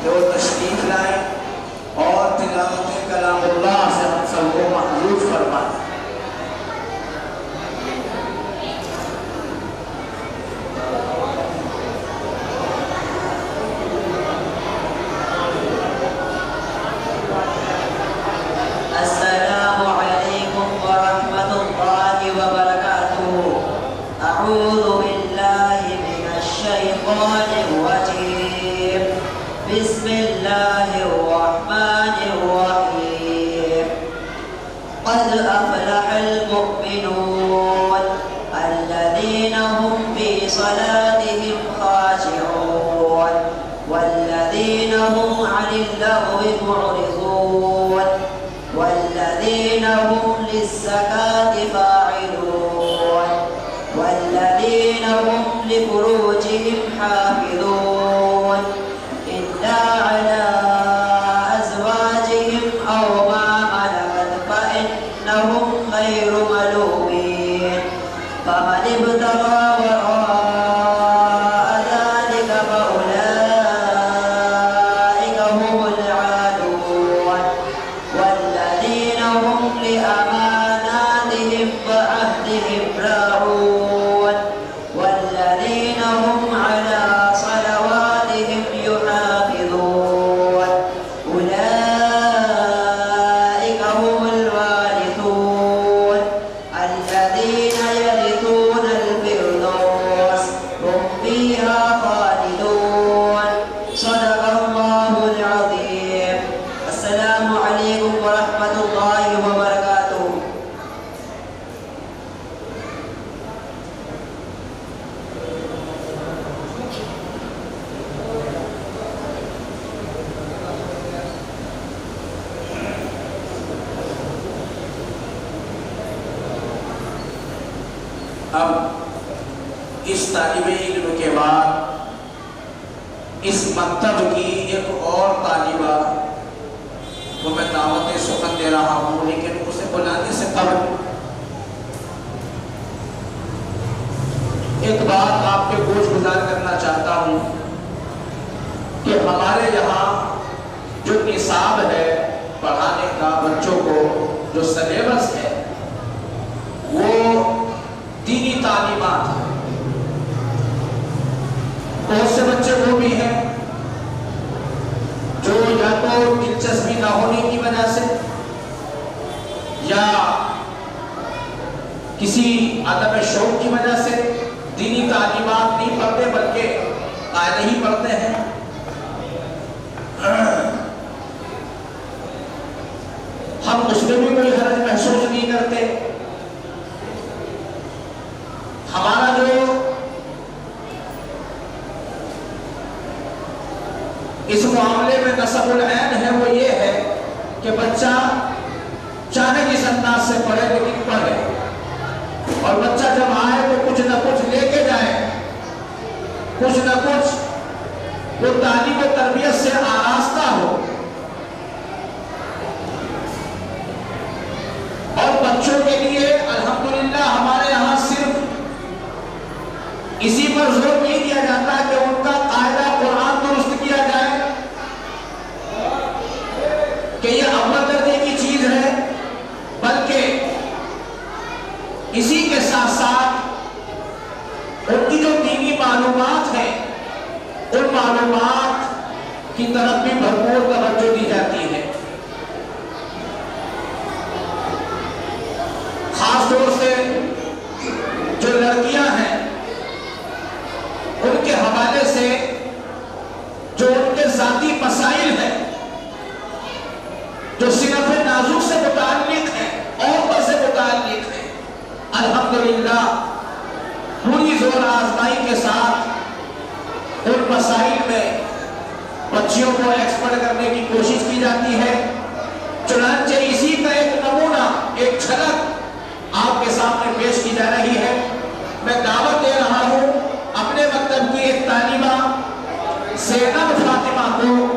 کہ وہ تشریف لائیں اور تلاوت کلام اللہ سے ہم سب کو محظوظ فرمائیں۔ السلام علیکم ورحمۃ اللہ وبرکاتہ۔ اعوذ باللہ من الشیطان الرجیم، بسم اللہ الرحمن الرحیم۔ قد افلح المؤمنون الذین هم فی صلاتهم خاشعون والذین هم عن اللغو معرضون والذین هم للزکاة فاعلون والذین هم لفروجهم حافظون إلا على أزواجهم أو ما ملكت فإنهم غير ملومين، فمن ابتغى وراء ذلك فأولئك هم العادون والذين هم لأماناتهم وعهدهم راعون والذين هم على صلواتهم يحافظون، أولئك هم الوارثون الذين يرثون الفردوس هم فيها خالدون۔ صدق الله العظيم۔ السلام عليكم ورحمة الله وبركاته۔ اب اس طالب علم کے بعد اس مکتب کی ایک اور طالبہ کو میں دعوت سخن دے رہا ہوں، لیکن اسے بلانے سے قبل ایک بات آپ کے گوش گزار کرنا چاہتا ہوں کہ ہمارے یہاں جو نصاب ہے پڑھانے کا بچوں کو، جو سلیبس ہے، وہ دینی تعلیمات ہیں۔ بہت سے بچے وہ بھی ہیں جو یا تو دلچسپی نہ ہونے کی وجہ سے یا کسی عدم شوق کی وجہ سے دینی تعلیمات نہیں پڑھتے بلکہ قاعدے ہی پڑھتے ہیں۔ ہم اس میں بھی کوئی حرج محسوس نہیں کرتے۔ ہمارا جو اس معاملے میں نصب العین ہے وہ یہ ہے کہ بچہ چاہے جس انداز سے پڑھے لیکن پڑھے، اور بچہ جب آئے تو کچھ نہ کچھ لے کے جائے، کچھ نہ کچھ وہ تعلیم و تربیت سے آراستہ ہو۔ اور بچوں کے لیے الحمدللہ ہمارے یہاں صرف اسی پر زور نہیں دیا جاتا کہ ان کا قاعدہ قرآن درست کیا جائے کہ یہ اول درجے کی چیز ہے، بلکہ اسی کے ساتھ ساتھ ان کی جو دینی معلومات ہیں ان معلومات کی طرف بھی بھرپور توجہ دی جاتی ہے۔ خاص طور سے جو لڑکیاں ہیں ان کے حوالے سے جو ان کے ذاتی مسائل ہیں، جو صنف نازک سے متعلق ہیں، عورتوں سے متعلق ہیں، الحمدللہ پوری زور آزمائی کے ساتھ ان مسائل میں بچیوں کو ایکسپرٹ کرنے کی کوشش کی جاتی ہے۔ چنانچہ اسی کا ایک نمونہ، ایک جھلک آپ کے سامنے پیش کی جا رہی ہے۔ میں دعوت دے رہا ہوں اپنے مکتب کی ایک طالبہ زینب فاطمہ کو